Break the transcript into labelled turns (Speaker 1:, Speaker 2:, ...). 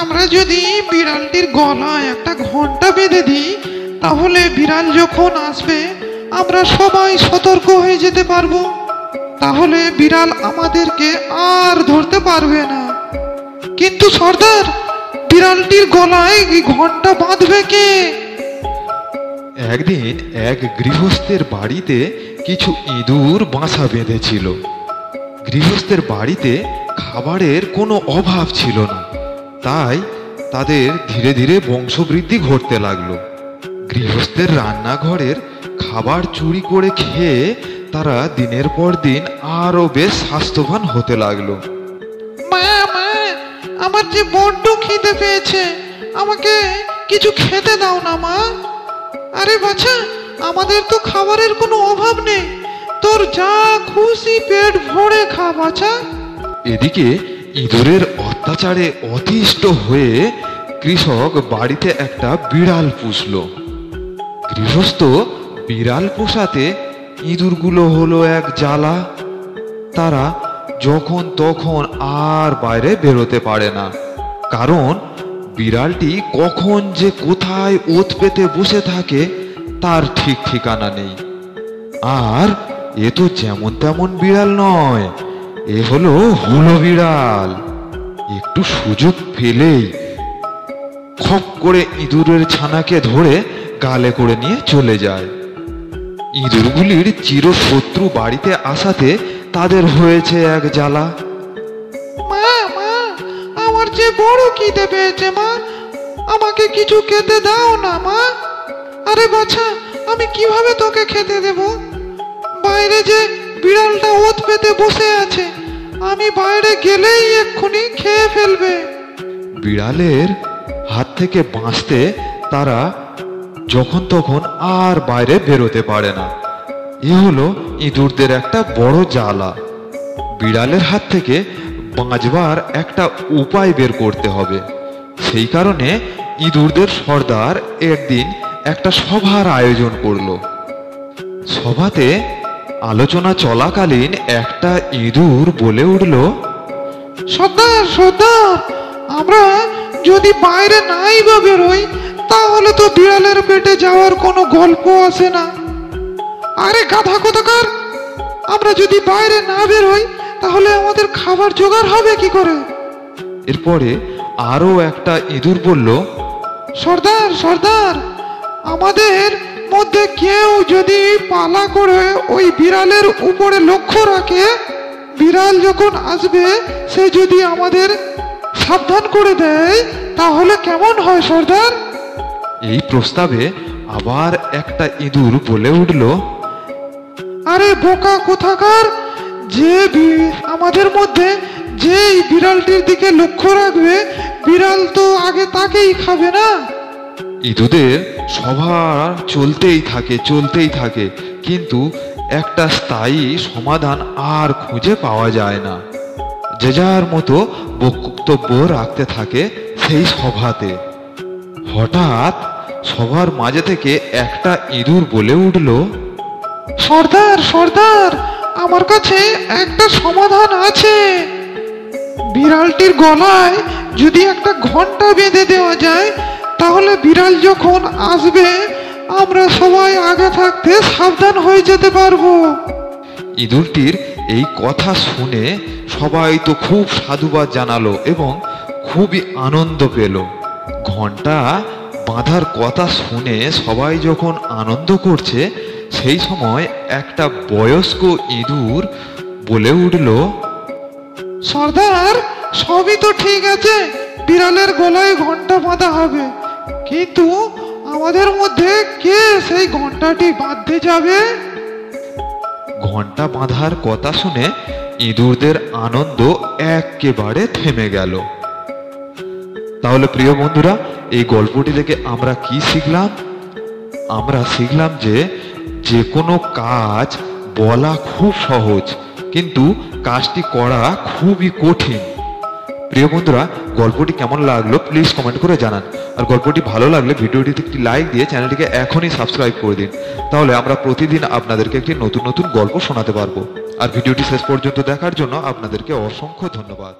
Speaker 1: আমরা যদি বিড়ালটির গলায় একটা ঘন্টা বেঁধে দিই, তাহলে বিড়াল যখন আসবে আমরা সবাই সতর্ক হয়ে যেতে পারবো। তাহলে বিড়াল আমাদেরকে আর ধরতে পারবে না। কিন্তু সর্দার, বিড়ালটির গলায় এই ঘন্টা বাঁধবে কে?
Speaker 2: একদিন এক গৃহস্থের বাড়িতে কিছু ইঁদুর বাসা বেঁধেছিল। গৃহস্থের বাড়িতে খাবারের কোনো অভাব ছিল না, তাই তাদের ধীরে ধীরে বংশবৃদ্ধি ঘটতে লাগলো। গৃহস্থের রান্নাঘরের খাবার চুরি করে খেয়ে তারা দিনের পর দিন আরো বেশ স্বাস্থ্যবান হতে লাগলো।
Speaker 1: মা মা, আমার যে বড্ড খিদে পেয়েছে, আমাকে কিছু খেতে দাও না মা। আরে বাছা, আমাদের তো খাবারের কোনো অভাব নেই, তোর যা খুশি পেট ভরে খা বাছা।
Speaker 2: এদিকে ইঁদুরের অত্যাচারে অতিষ্ঠ হয়ে কৃষক বাড়িতে একটা বিড়াল পুষল। গৃহস্থ বিড়াল পোষাতে ইঁদুরগুলো হলো এক জ্বালা। তারা যখন তখন আর বাইরে বেরোতে পারে না, কারণ বিড়ালটি কখন যে কোথায় ওত পেতে বসে থাকে তার ঠিক ঠিকানা নেই। আর এ তো যেমন তেমন বিড়াল নয়, এ হলো হুলো বিড়াল। একটু সুযোগ পেলেই খপ করে ইঁদুরের ছানাকে ধরে গালে করে নিয়ে চলে যায়। ইঁদুরগুলির চিরশত্রু বাড়িতে আসাতে তাদের হয়েছে এক জ্বালা।
Speaker 1: মা মা, আমার যে বড় খিদে পেয়েছে মা, আমাকে কিছু খেতে দাও না মা। আরে বাছা, আমি কিভাবে তোকে খেতে দেব? বাইরে যে বিড়ালটা ওত পেতে বসে আছে, আমি বাইরে গেলেই এক্ষুনি খেয়ে ফেলবে।
Speaker 2: বিড়ালের হাত থেকে বাঁচতে তারা যখন তখন আর বাইরে বেরোতে পারে না। এ হলো ইঁদুরদের একটা বড় জ্বালা। বিড়ালের হাত থেকে বাঁচবার একটা উপায় বের করতে হবে। সেই কারণে ইঁদুরদের সর্দার একদিন একটা সভার আয়োজন করলো। সভাতে আলোচনা চলাকালীন একটা ইঁদুর বলে উঠল,
Speaker 1: সর্দার সর্দার, আমরা যদি বাইরে নাই বা বেরোই, তাহলে তো বিড়ালের পেটে যাওয়ার কোনো গল্প আসে না। আরে গাধা কোথাকার, আমরা যদি বাইরে না বেরোই তাহলে আমাদের খাবার জোগাড় হবে কি করে?
Speaker 2: এরপরে আরো একটা ইঁদুর বলল,
Speaker 1: সর্দার সর্দার, আমাদের মধ্যে কেউ যদি পালা করে ওই বিড়ালের উপরে লক্ষ্য রাখে, বিড়াল যখন আসবে সে যদি আমাদের সাবধান করে দেয়, তাহলে কেমন হয় সর্দার?
Speaker 2: এই প্রস্তাবে আবার একটা ইঁদুর বলে উঠল,
Speaker 1: আরে বোকা কোথাকার, আমাদের মধ্যে যেই বিড়ালটির দিকে লক্ষ্য রাখবে, বিড়াল তো আগে তাকেই খাবে না।
Speaker 2: ইঁদুরদের সভা চলতেই থাকে, কিন্তু একটা স্থায়ী সমাধান আর খুঁজে পাওয়া যায় না। যে যার মতো বক্তব্য রাখতে থাকে সেই সভাতে। হঠাৎ সবার মাঝে থেকে একটা ইঁদুর বলে উঠল,
Speaker 1: সর্দার সর্দার, আমার কাছে একটা সমাধান আছে। বিড়ালটির গলায় যদি একটা ঘন্টা বেঁধে দেওয়া যায়, তাহলে বিড়াল যখন আসবে আমরা সবাই আগে থাকতে সাবধান হয়ে যেতে পারবো।
Speaker 2: ইঁদুরটির এই কথা শুনে সবাই তো খুব সাধুবাদ জানালো এবং খুবই আনন্দ পেল। ঘন্টা বাঁধার কথা শুনে সবাই যখন আনন্দ করছে, সেই সময় একটা বয়স্ক ইঁদুর বলে উঠল,
Speaker 1: সর্দার, সবই তো ঠিক আছে, বিড়ালের গলায় ঘন্টা বাঁধা হবে, কিন্তু আমাদের মধ্যে কে সেই ঘন্টাটি বাঁধতে যাবে?
Speaker 2: ঘন্টা বাঁধার কথা শুনে ইঁদুরদের আনন্দ একেবারে থেমে গেল। তাহলে প্রিয় বন্ধুরা, এই গল্পটি থেকে আমরা কি শিখলাম? আমরা শিখলাম যে কোনো কাজ বলা খুব সহজ, কিন্তু কাজটি করা খুবই কঠিন। প্রিয় বন্ধুরা, গল্পটি কেমন লাগলো প্লিজ কমেন্ট করে জানান। আর গল্পটি ভালো লাগলে ভিডিওটিতে একটি লাইক দিয়ে চ্যানেলটিকে এখনই সাবস্ক্রাইব করে দিন। তাহলে আমরা প্রতিদিন আপনাদেরকে একটি নতুন নতুন গল্প শোনাতে পারবো। আর ভিডিওটি শেষ পর্যন্ত দেখার জন্য আপনাদেরকে অসংখ্য ধন্যবাদ।